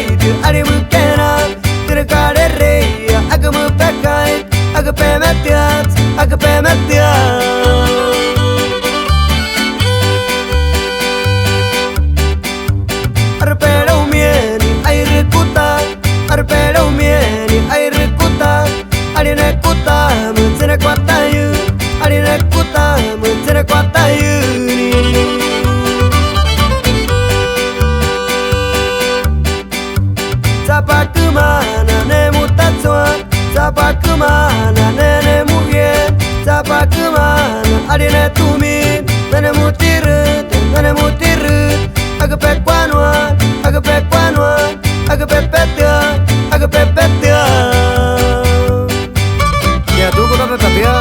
kaidu ari mukena Terkade reya aga mupekait aga pemetiat aga pemetiat Arpeda umieni air kuta Arpeda umieni air kuta Arine kuta mutsene kwatayu Arine kuta mutsene kwatayu Zapa kemana nemu tatsua Zapa kemana nenemu ye Zapa kemana adine tumin Nenemu tirut nenemu tirut Aga pekwanwa aga pekwanwa aga pepetia aga pepetia Ya tú con la pepetia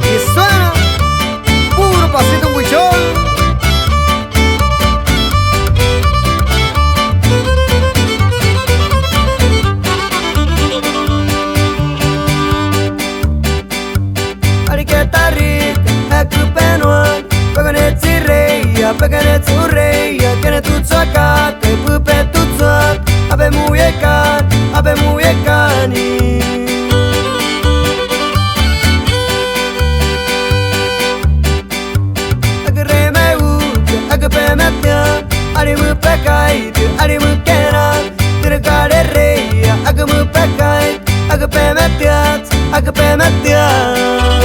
Y suena puro pasito huichol Pegane tsureya, kene tutsaka, te pupe tutsak, abe muyekani. Agreme uke, agpemetya, ari mupekait, ari mukena, terkade reya, agmupekait, agpemetiat, agpemetiat.